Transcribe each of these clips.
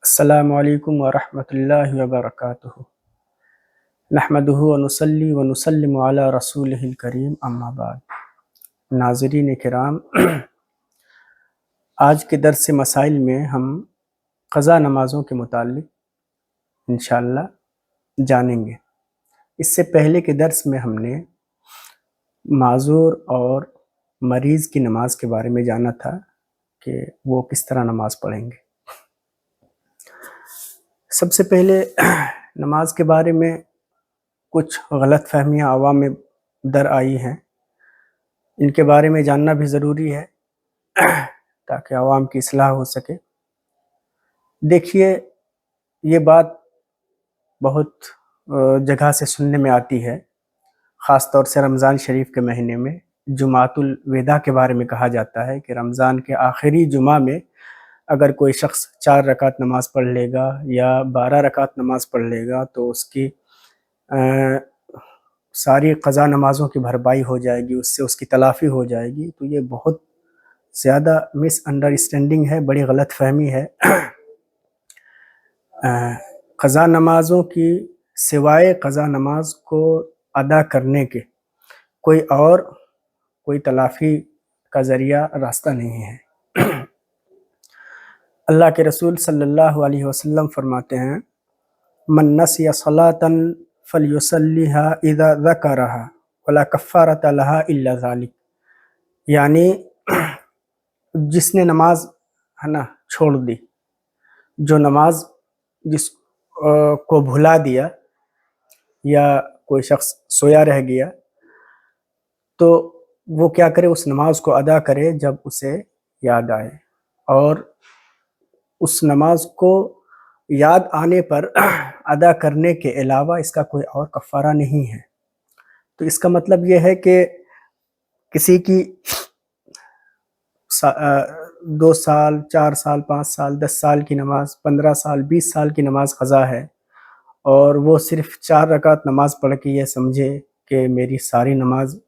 السلام علیکم ورحمۃ اللہ وبرکاتہ۔ نحمدہ ونصلی ونسلم علی رسولہ الکریم، اما بعد۔ ناظرین کرام، آج کے درس مسائل میں ہم قضا نمازوں کے متعلق انشاءاللہ جانیں گے۔ اس سے پہلے کے درس میں ہم نے معذور اور مریض کی نماز کے بارے میں جانا تھا کہ وہ کس طرح نماز پڑھیں گے۔ سب سے پہلے نماز کے بارے میں کچھ غلط فہمیاں عوام میں در آئی ہیں، ان کے بارے میں جاننا بھی ضروری ہے تاکہ عوام کی اصلاح ہو سکے۔ دیکھیے، یہ بات بہت جگہ سے سننے میں آتی ہے، خاص طور سے رمضان شریف کے مہینے میں جمعۃ الوداع کے بارے میں کہا جاتا ہے کہ رمضان کے آخری جمعہ میں اگر کوئی شخص 4 رکعت نماز پڑھ لے گا یا 12 رکعت نماز پڑھ لے گا تو اس کی ساری قضا نمازوں کی بھرپائی ہو جائے گی، اس سے اس کی تلافی ہو جائے گی۔ تو یہ بہت زیادہ مس انڈرسٹینڈنگ ہے، بڑی غلط فہمی ہے۔ قضا نمازوں کی سوائے قضا نماز کو ادا کرنے کے کوئی تلافی کا ذریعہ راستہ نہیں ہے۔ اللہ کے رسول صلی اللہ علیہ وسلم فرماتے ہیں، من نسی صلاۃ فلیصلیها اذا ذکرها ولا کفارۃ لها الا ذلک، یعنی جس نے نماز چھوڑ دی، جو نماز جس کو بھلا دیا یا کوئی شخص سویا رہ گیا تو وہ کیا کرے، اس نماز کو ادا کرے جب اسے یاد آئے، اور اس نماز کو یاد آنے پر ادا کرنے کے علاوہ اس کا کوئی اور کفارہ نہیں ہے۔ تو اس کا مطلب یہ ہے کہ کسی کی 2 سال، 4 سال، 5 سال، 10 سال کی نماز، 15 سال، 20 سال کی نماز قضا ہے، اور وہ صرف 4 رکعت نماز پڑھ کے یہ سمجھے کہ میری ساری نماز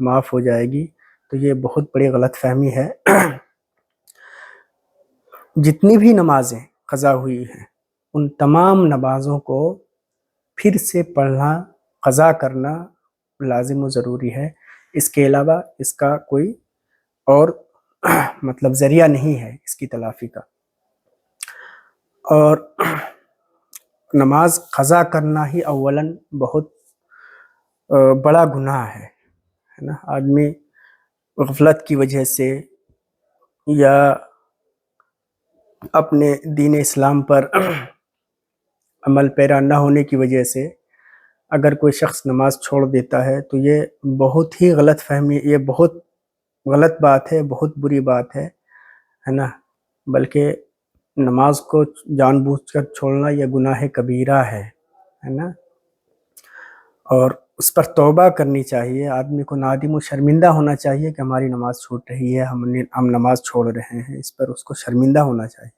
معاف ہو جائے گی، تو یہ بہت بڑی غلط فہمی ہے۔ جتنی بھی نمازیں قضا ہوئی ہیں ان تمام نمازوں کو پھر سے پڑھنا، قضا کرنا لازم و ضروری ہے۔ اس کے علاوہ اس کا کوئی اور ذریعہ نہیں ہے اس کی تلافی کا۔ اور نماز قضا کرنا ہی اولاً بہت بڑا گناہ ہے نا۔ آدمی غفلت کی وجہ سے یا اپنے دین اسلام پر عمل پیرا نہ ہونے کی وجہ سے اگر کوئی شخص نماز چھوڑ دیتا ہے تو یہ بہت ہی غلط فہمی، یہ بہت غلط بات ہے، بہت بری بات ہے نا۔ بلکہ نماز کو جان بوجھ کر چھوڑنا یہ گناہ کبیرہ ہے نا، اور اس پر توبہ کرنی چاہیے۔ آدمی کو نادم و شرمندہ ہونا چاہیے کہ ہماری نماز چھوٹ رہی ہے، ہم نماز چھوڑ رہے ہیں، اس پر اس کو شرمندہ ہونا چاہیے۔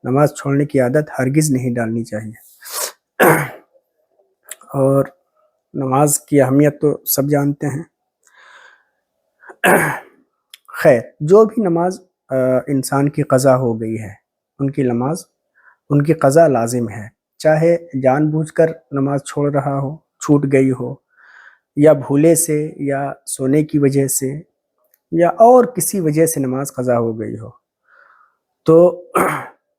نماز چھوڑنے کی عادت ہرگز نہیں ڈالنی چاہیے۔ اور نماز کی اہمیت تو سب جانتے ہیں۔ خیر، جو بھی نماز انسان کی قضا ہو گئی ہے ان کی قضا لازم ہے، چاہے جان بوجھ کر نماز چھوڑ رہا ہو، چھوٹ گئی ہو، یا بھولے سے، یا سونے کی وجہ سے، یا اور کسی وجہ سے نماز قضا ہو گئی ہو، تو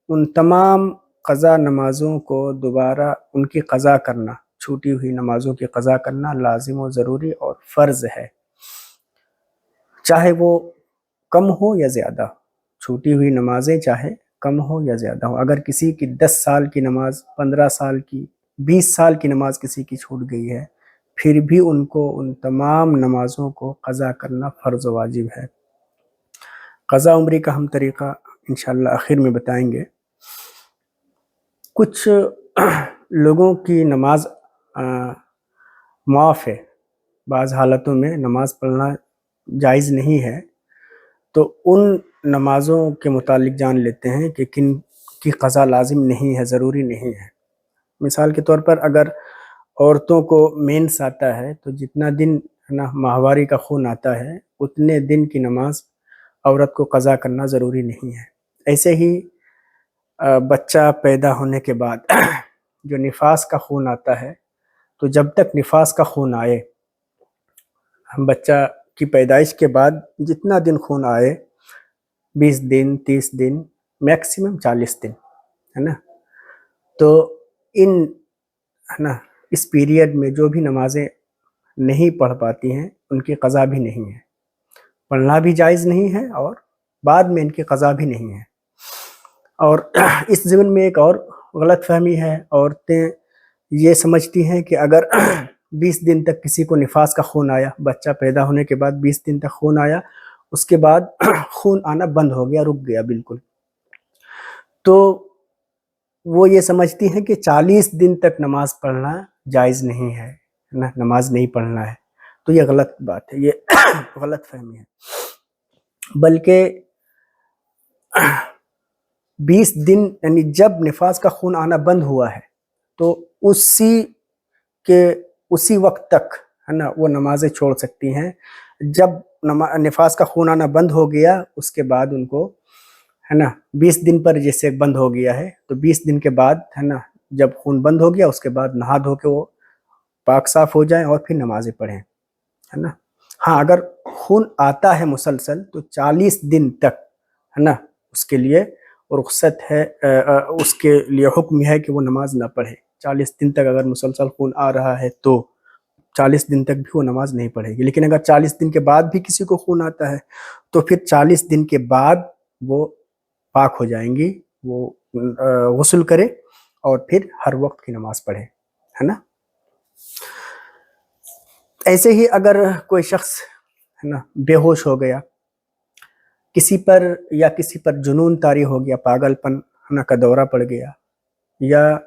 ان تمام قضا نمازوں کو دوبارہ ان کی قضا کرنا، چھوٹی ہوئی نمازوں کی قضا کرنا لازم و ضروری اور فرض ہے، چاہے وہ کم ہو یا زیادہ۔ چھوٹی ہوئی نمازیں چاہے کم ہو یا زیادہ ہو، اگر کسی کی 10 سال کی نماز، 15 سال کی، 20 سال کی نماز کسی کی چھوٹ گئی ہے، پھر بھی ان کو ان تمام نمازوں کو قضا کرنا فرض و واجب ہے۔ قضا عمری کا ہم طریقہ انشاءاللہ آخر میں بتائیں گے۔ کچھ لوگوں کی نماز معاف ہے، بعض حالتوں میں نماز پڑھنا جائز نہیں ہے، تو ان نمازوں کے متعلق جان لیتے ہیں کہ کن کی قضا لازم نہیں ہے، ضروری نہیں ہے۔ مثال کے طور پر اگر عورتوں کو مینس آتا ہے تو جتنا دن ماہواری کا خون آتا ہے اتنے دن کی نماز عورت کو قضا کرنا ضروری نہیں ہے۔ ایسے ہی بچہ پیدا ہونے کے بعد جو نفاس کا خون آتا ہے، تو جب تک نفاس کا خون آئے، بچہ کی پیدائش کے بعد جتنا دن خون آئے، 20 دن، 30 دن، میکسیمم 40 دن، ہے نا، تو ان ہے نا اس پیریڈ میں جو بھی نمازیں نہیں پڑھ پاتی ہیں ان کی قضا بھی نہیں ہے، پڑھنا بھی جائز نہیں ہے اور بعد میں ان کی قضا بھی نہیں ہے۔ اور اس ضمن میں ایک اور غلط فہمی ہے، عورتیں یہ سمجھتی ہیں کہ اگر 20 دن تک کسی کو نفاس کا خون آیا، بچہ پیدا ہونے کے بعد 20 دن تک خون آیا، اس کے بعد خون آنا بند ہو گیا، رک گیا بالکل، تو وہ یہ سمجھتی ہیں کہ 40 دن تک نماز پڑھنا جائز نہیں ہے، نماز نہیں پڑھنا ہے، تو یہ غلط بات ہے، یہ غلط فہمی ہے، بلکہ 20 دن یعنی جب نفاس کا خون آنا بند ہوا ہے تو اسی وقت تک ہے نا وہ نمازیں چھوڑ سکتی ہیں۔ جب نفاس کا خون آنا بند ہو گیا اس کے بعد ان کو ہے نا 20 دن پر جیسے بند ہو گیا ہے، تو 20 دن کے بعد ہے نا جب خون بند ہو گیا اس کے بعد نہا دھو کے وہ پاک صاف ہو جائیں اور پھر نمازیں پڑھیں، ہے نا۔ ہاں اگر خون آتا ہے مسلسل تو 40 دن تک ہے نا اس کے لیے رخصت ہے، اس کے لیے حکم ہے کہ وہ نماز نہ پڑھے۔ 40 دن تک اگر مسلسل خون آ رہا ہے تو 40 دن تک بھی وہ نماز نہیں پڑھے گی، لیکن اگر 40 دن کے بعد بھی کسی کو خون آتا ہے تو پھر 40 دن کے بعد وہ پاک ہو جائیں گی، وہ غسل کرے اور پھر ہر وقت کی نماز پڑھے، ہے نا۔ ایسے ہی اگر کوئی شخص ہے نا بے ہوش ہو گیا، کسی پر جنون طاری ہو گیا، پاگل پن ہے نا کا دورہ پڑ گیا، یا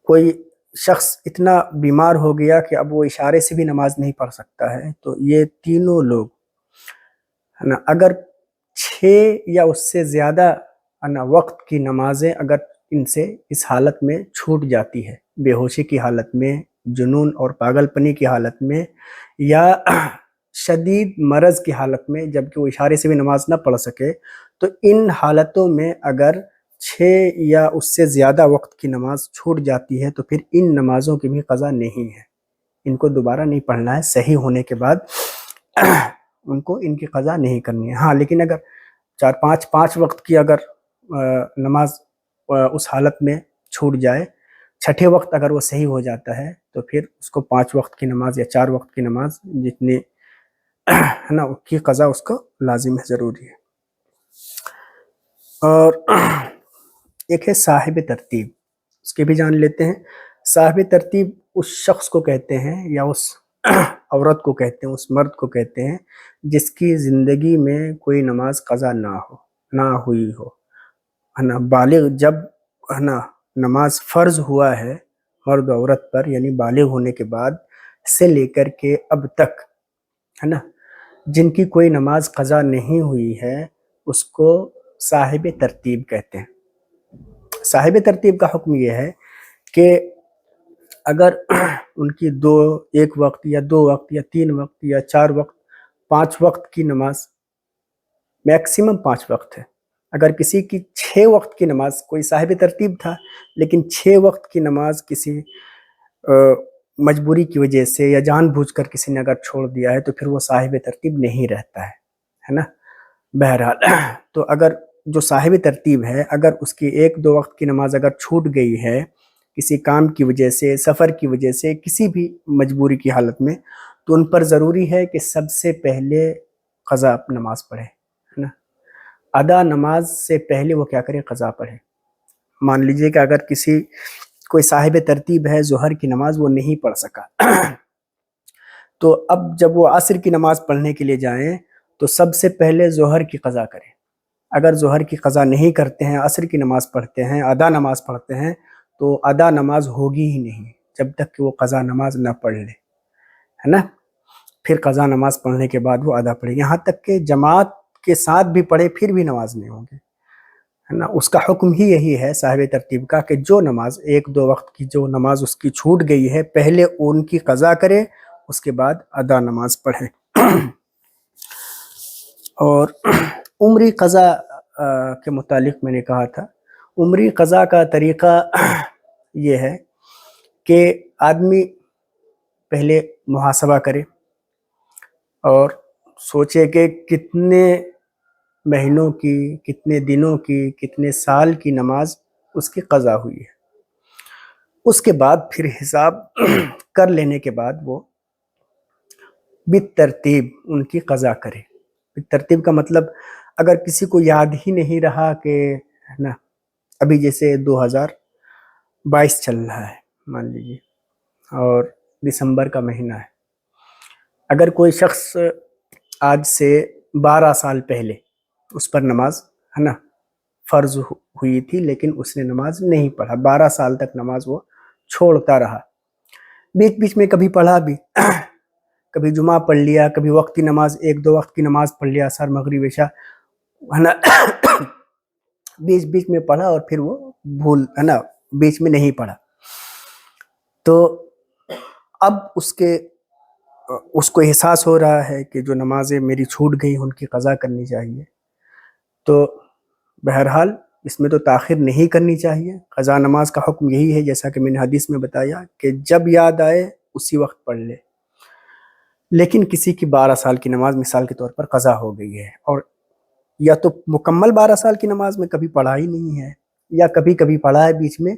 کوئی شخص اتنا بیمار ہو گیا کہ اب وہ اشارے سے بھی نماز نہیں پڑھ سکتا ہے، تو یہ تینوں لوگ ہے نا اگر 6 یا اس سے زیادہ ہے نا وقت کی نمازیں اگر ان سے اس حالت میں چھوٹ جاتی ہے، بے ہوشی کی حالت میں، جنون اور پاگل پنی کی حالت میں، یا شدید مرض کی حالت میں جبکہ وہ اشارے سے بھی نماز نہ پڑھ سکے، تو ان حالتوں میں اگر 6 یا اس سے زیادہ وقت کی نماز چھوٹ جاتی ہے تو پھر ان نمازوں کی بھی قضا نہیں ہے، ان کو دوبارہ نہیں پڑھنا ہے، صحیح ہونے کے بعد ان کو ان کی قضا نہیں کرنی ہے۔ ہاں لیکن اگر 5 وقت کی اگر نماز اس حالت میں چھوٹ جائے، 6 وقت اگر وہ صحیح ہو جاتا ہے تو پھر اس کو 5 وقت کی نماز یا 4 وقت کی نماز جتنی ہے نا کی قضا اس کو لازم ہے، ضروری ہے۔ اور ایک ہے صاحب ترتیب، اس کے بھی جان لیتے ہیں۔ صاحب ترتیب اس شخص کو کہتے ہیں یا اس عورت کو کہتے ہیں، اس مرد کو کہتے ہیں جس کی زندگی میں کوئی نماز قضا نہ ہوئی ہو، ہے نا۔ بالغ جب ہے نا نماز فرض ہوا ہے مرد و عورت پر، یعنی بالغ ہونے کے بعد سے لے کر کے اب تک ہے نا جن کی کوئی نماز قضا نہیں ہوئی ہے اس کو صاحب ترتیب کہتے ہیں۔ صاحب ترتیب کا حکم یہ ہے کہ اگر ان کی 1 وقت یا 2 وقت یا 3 وقت یا 4 وقت 5 وقت کی نماز، میکسیمم 5 وقت ہے، اگر کسی کی 6 وقت کی نماز، کوئی صاحب ترتیب تھا لیکن 6 وقت کی نماز کسی مجبوری کی وجہ سے یا جان بوجھ کر کسی نے اگر چھوڑ دیا ہے تو پھر وہ صاحب ترتیب نہیں رہتا ہے نا۔ بہرحال تو اگر جو صاحب ترتیب ہے اگر اس کی 1-2 وقت کی نماز اگر چھوٹ گئی ہے کسی کام کی وجہ سے، سفر کی وجہ سے، کسی بھی مجبوری کی حالت میں، تو ان پر ضروری ہے کہ سب سے پہلے قضا نماز پڑھے، ہے نا۔ ادا نماز سے پہلے وہ کیا کرے؟ قضا پڑھے۔ مان لیجئے کہ اگر کوئی صاحب ترتیب ہے، ظہر کی نماز وہ نہیں پڑھ سکا تو اب جب وہ عصر کی نماز پڑھنے کے لیے جائیں تو سب سے پہلے ظہر کی قضا کریں۔ اگر ظہر کی قضا نہیں کرتے ہیں، عصر کی نماز پڑھتے ہیں، ادا نماز پڑھتے ہیں، تو ادا نماز ہوگی ہی نہیں جب تک کہ وہ قضا نماز نہ پڑھ لے، ہے نا۔ پھر قضا نماز پڑھنے کے بعد وہ ادا پڑھے، یہاں تک کہ جماعت کے ساتھ بھی پڑھے پھر بھی نماز نہیں ہوگی، ہے نا۔ اس کا حکم ہی یہی ہے صاحب ترتیب کا کہ جو نماز 1-2 وقت کی جو نماز اس کی چھوٹ گئی ہے پہلے ان کی قضا کرے، اس کے بعد ادا نماز پڑھے۔ اور عمری قضا کے متعلق میں نے کہا تھا، عمری قضا کا طریقہ یہ ہے کہ آدمی پہلے محاسبہ کرے اور سوچے کہ کتنے مہینوں کی، کتنے دنوں کی، کتنے سال کی نماز اس کی قضا ہوئی ہے۔ اس کے بعد پھر حساب کر لینے کے بعد وہ بالترتیب ان کی قضا کرے۔ بالترتیب کا مطلب اگر کسی کو یاد ہی نہیں رہا کہ نا، ابھی جیسے 2022 چل رہا ہے مان لیجیے اور دسمبر کا مہینہ ہے، اگر کوئی شخص آج سے 12 سال پہلے اس پر نماز ہے نا فرض ہوئی تھی لیکن اس نے نماز نہیں پڑھا، 12 سال تک نماز وہ چھوڑتا رہا، بیچ بیچ میں کبھی پڑھا بھی، کبھی جمعہ پڑھ لیا، کبھی وقت کی نماز، 1-2 وقت کی نماز پڑھ لیا، عصر مغرب عشاء ہے نا، بیچ بیچ میں پڑھا اور پھر وہ بھول ہے نا بیچ میں نہیں پڑھا، تو اب اس کو احساس ہو رہا ہے کہ جو نمازیں میری چھوٹ گئی ان کی قضا کرنی چاہیے، تو بہرحال اس میں تو تاخیر نہیں کرنی چاہیے۔ قضا نماز کا حکم یہی ہے جیسا کہ میں نے حدیث میں بتایا کہ جب یاد آئے اسی وقت پڑھ لے، لیکن کسی کی 12 سال کی نماز مثال کے طور پر قضا ہو گئی ہے اور یا تو مکمل 12 سال کی نماز میں کبھی پڑھا ہی نہیں ہے یا کبھی کبھی پڑھا ہے بیچ میں،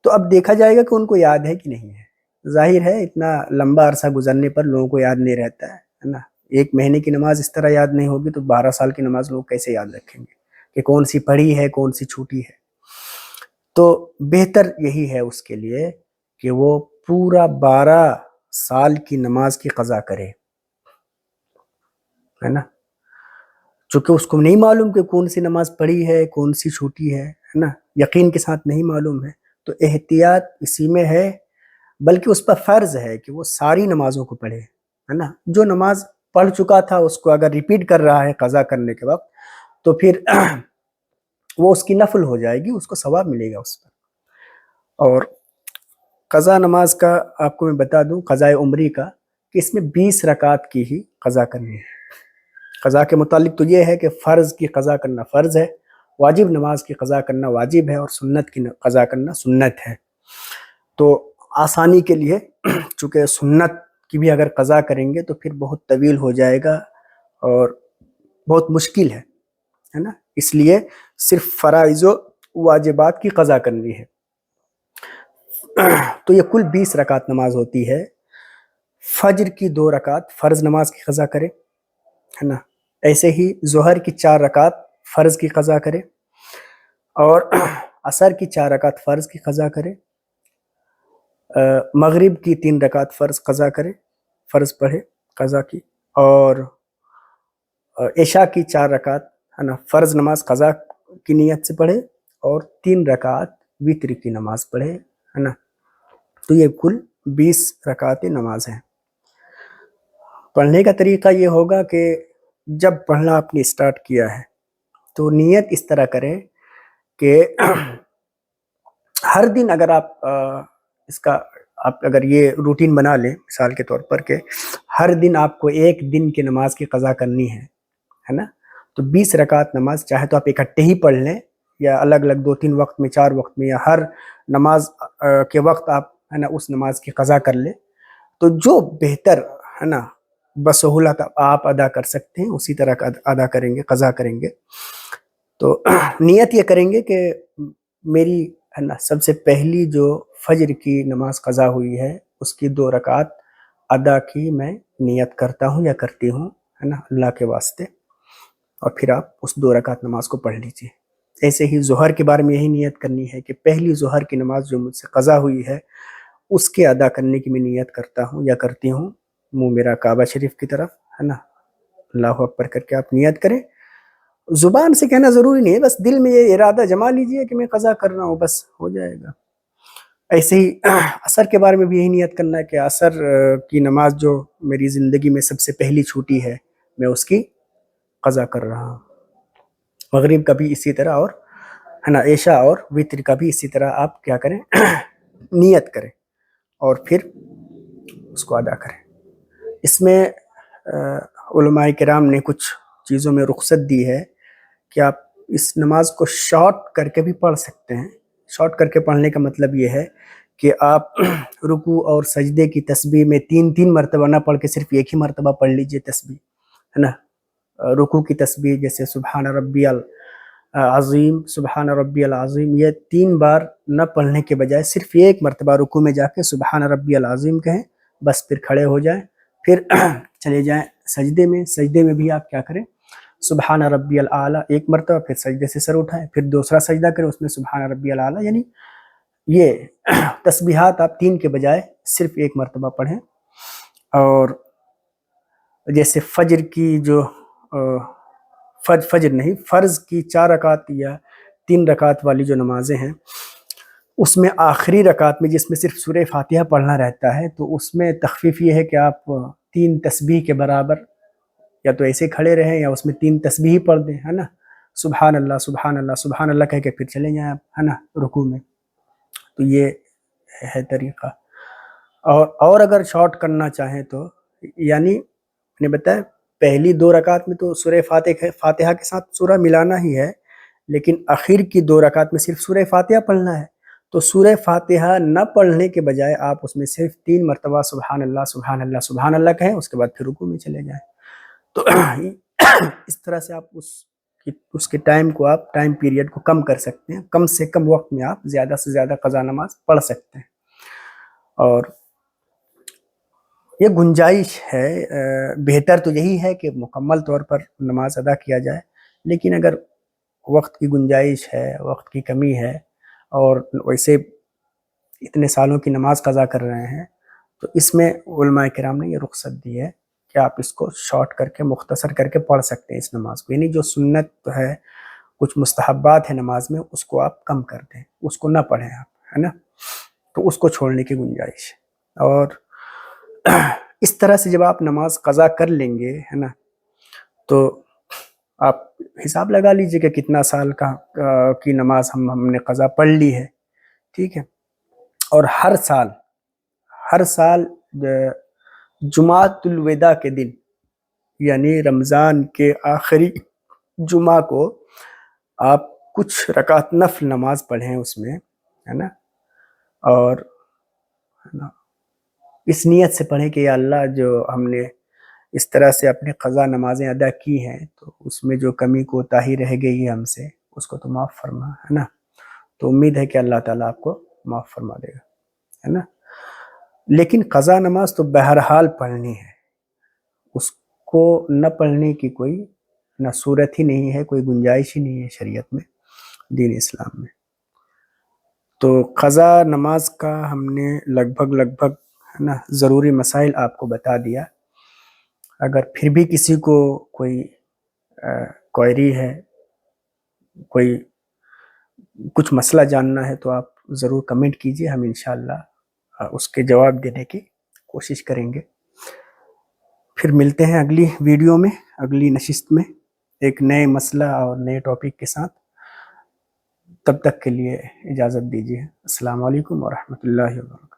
تو اب دیکھا جائے گا کہ ان کو یاد ہے کہ نہیں ہے۔ ظاہر ہے اتنا لمبا عرصہ گزرنے پر لوگوں کو یاد نہیں رہتا ہے نا، 1 مہینے کی نماز اس طرح یاد نہیں ہوگی تو 12 سال کی نماز لوگ کیسے یاد رکھیں گے کہ کون سی پڑھی ہے کون سی چھوٹی ہے۔ تو بہتر یہی ہے اس کے لیے کہ وہ پورا 12 سال کی نماز کی قضا کرے، ہے نا، چونکہ اس کو نہیں معلوم کہ کون سی نماز پڑھی ہے کون سی چھوٹی ہے نا، یقین کے ساتھ نہیں معلوم ہے، تو احتیاط اسی میں ہے، بلکہ اس پر فرض ہے کہ وہ ساری نمازوں کو پڑھے، ہے نا، جو نماز پڑھ چکا تھا اس کو اگر ریپیٹ کر رہا ہے قضا کرنے کے وقت تو پھر وہ اس کی نفل ہو جائے گی، اس کو ثواب ملے گا اس پر۔ اور قضا نماز کا آپ کو میں بتا دوں، قضاء عمری کا، کہ اس میں 20 رکعت کی ہی قضا کرنی ہے۔ قضا کے متعلق تو یہ ہے کہ فرض کی قضا کرنا فرض ہے، واجب نماز کی قضا کرنا واجب ہے اور سنت کی قضا کرنا سنت ہے۔ تو آسانی کے لیے چونکہ سنت کی بھی اگر قضا کریں گے تو پھر بہت طویل ہو جائے گا اور بہت مشکل ہے نا، اس لیے صرف فرائض و واجبات کی قضا کرنی ہے۔ تو یہ کل 20 رکعت نماز ہوتی ہے۔ فجر کی 2 رکعت فرض نماز کی قضا کرے، ہے نا، ایسے ہی ظہر کی 4 رکعت فرض کی قضا کرے اور عصر کی 4 رکعت فرض کی قضا کرے، مغرب کی 3 رکعت فرض قضا کرے، فرض پڑھے قضا کی، اور عشاء کی 4 رکعت ہے نا فرض نماز قضا کی نیت سے پڑھے اور 3 رکعت وتر کی نماز پڑھے، ہے نا، تو یہ کل 20 رکعت نماز ہیں۔ پڑھنے کا طریقہ یہ ہوگا کہ جب پڑھنا آپ نے اسٹارٹ کیا ہے تو نیت اس طرح کریں کہ ہر دن اگر آپ اگر یہ روٹین بنا لیں مثال کے طور پر کہ ہر دن آپ کو 1 دن کی نماز کی قضا کرنی ہے نا، تو 20 رکعت نماز چاہے تو آپ اکٹھے ہی پڑھ لیں یا الگ الگ 2-3 وقت میں 4 وقت میں، یا ہر نماز کے وقت آپ ہے نا اس نماز کی قضا کر لیں، تو جو بہتر ہے نا بسہولت آپ ادا کر سکتے ہیں اسی طرح ادا کریں گے، قضا کریں گے۔ تو نیت یہ کریں گے کہ میری ہے نا سب سے پہلی جو فجر کی نماز قضا ہوئی ہے اس کی 2 رکعت ادا کی میں نیت کرتا ہوں یا کرتی ہوں، ہے نا، اللہ کے واسطے، اور پھر آپ اس 2 رکعت نماز کو پڑھ لیجئے۔ ایسے ہی ظہر کے بارے میں یہی نیت کرنی ہے کہ پہلی ظہر کی نماز جو مجھ سے قضا ہوئی ہے اس کے ادا کرنے کی میں نیت کرتا ہوں یا کرتی ہوں، منہ میرا کعبہ شریف کی طرف، ہے نا، اللہ اکبر کر کے آپ نیت کریں، زبان سے کہنا ضروری نہیں ہے، بس دل میں یہ ارادہ جما لیجئے کہ میں قضا کر رہا ہوں، بس ہو جائے گا۔ ایسے ہی عصر کے بارے میں بھی یہی نیت کرنا ہے کہ عصر کی نماز جو میری زندگی میں سب سے پہلی چھوٹی ہے میں اس کی قضا کر رہا ہوں، مغرب کا بھی اسی طرح، اور ہے نا عشاء اور وتر کا بھی اسی طرح آپ کیا کریں نیت کریں اور پھر اس کو ادا کریں۔ اس میں علماء کرام نے کچھ چیزوں میں رخصت دی ہے کہ آپ اس نماز کو شارٹ کر کے بھی پڑھ سکتے ہیں. شارٹ کر کے پڑھنے کا مطلب یہ ہے کہ آپ رکوع اور سجدے کی تسبیح میں 3 مرتبہ نہ پڑھ کے صرف ایک ہی مرتبہ پڑھ لیجئے تسبیح، ہے نا. رکوع کی تسبیح جیسے سبحان ربی العظیم، سبحان ربی العظیم، یہ 3 بار نہ پڑھنے کے بجائے صرف ایک مرتبہ رکوع میں جا کے سبحان ربی العظیم کہیں، بس پھر کھڑے ہو جائیں، پھر چلے جائیں سجدے میں. سجدے میں بھی آپ کیا کریں، سبحان ربی الاعلیٰ ایک مرتبہ، پھر سجدے سے سر اٹھائیں، پھر دوسرا سجدہ کریں، اس میں سبحان ربی الاعلیٰ. یعنی یہ تسبیحات آپ 3 کے بجائے صرف ایک مرتبہ پڑھیں. اور جیسے فجر کی جو فجر نہیں، فرض کی 4 رکعت یا 3 رکعت والی جو نمازیں ہیں، اس میں آخری رکعت میں جس میں صرف سورہ فاتحہ پڑھنا رہتا ہے، تو اس میں تخفیف یہ ہے کہ آپ 3 تسبیح کے برابر یا تو ایسے کھڑے رہیں یا اس میں 3 تسبیح پڑھ دیں، ہے نا. سبحان اللہ سبحان اللہ سبحان اللہ کہہ کے پھر چلے جائیں آپ، ہے نا، رکوع میں. تو یہ ہے طریقہ. اور اگر شارٹ کرنا چاہیں تو یعنی میں نے بتایا پہلی 2 رکعت میں تو سورہ فاتحہ کے ساتھ سورہ ملانا ہی ہے، لیکن اخیر کی 2 رکعت میں صرف سورہ فاتحہ پڑھنا ہے. تو سورہ فاتحہ نہ پڑھنے کے بجائے آپ اس میں صرف 3 مرتبہ سبحان اللہ سبحان اللہ سبحان اللہ کہیں، اس کے بعد پھر رکوع میں چلے جائیں. تو اس طرح سے آپ اس کے ٹائم پیریڈ کو کم کر سکتے ہیں. کم سے کم وقت میں آپ زیادہ سے زیادہ قضا نماز پڑھ سکتے ہیں. اور یہ گنجائش ہے، بہتر تو یہی ہے کہ مکمل طور پر نماز ادا کیا جائے، لیکن اگر وقت کی گنجائش ہے، وقت کی کمی ہے، اور ویسے اتنے سالوں کی نماز قضا کر رہے ہیں، تو اس میں علماء کرام نے یہ رخصت دی ہے کہ آپ اس کو شارٹ کر کے مختصر کر کے پڑھ سکتے ہیں اس نماز کو. یعنی جو سنت ہے، کچھ مستحبات ہیں نماز میں، اس کو آپ کم کر دیں، اس کو نہ پڑھیں آپ، ہے نا. تو اس کو چھوڑنے کی گنجائش ہے. اور اس طرح سے جب آپ نماز قضا کر لیں گے، ہے نا، تو آپ حساب لگا لیجئے کہ کتنا سال کی نماز ہم نے قضا پڑھ لی ہے. ٹھیک ہے. اور ہر سال جمعۃ الوداع کے دن، یعنی رمضان کے آخری جمعہ کو آپ کچھ رکعت نفل نماز پڑھیں اس میں، ہے نا. اور اس نیت سے پڑھیں کہ یا اللہ، جو ہم نے اس طرح سے اپنی قضا نمازیں ادا کی ہیں، تو اس میں جو کمی کوتاہی رہ گئی ہے ہم سے، اس کو تو معاف فرما، ہے نا. تو امید ہے کہ اللہ تعالیٰ آپ کو معاف فرما دے گا، ہے نا. لیکن قضا نماز تو بہرحال پڑھنی ہے، اس کو نہ پڑھنے کی کوئی نہ صورت ہی نہیں ہے، کوئی گنجائش ہی نہیں ہے شریعت میں، دین اسلام میں. تو قضا نماز کا ہم نے لگ بھگ ہے نا ضروری مسائل آپ کو بتا دیا. اگر پھر بھی کسی کو کوئی کوئری ہے، کوئی کچھ مسئلہ جاننا ہے، تو آپ ضرور کمنٹ کیجئے، ہم انشاءاللہ اس کے جواب دینے کی کوشش کریں گے. پھر ملتے ہیں اگلی ویڈیو میں، اگلی نشست میں، ایک نئے مسئلہ اور نئے ٹاپک کے ساتھ. تب تک کے لیے اجازت دیجیے. السلام علیکم ورحمۃ اللہ وبرکاتہ.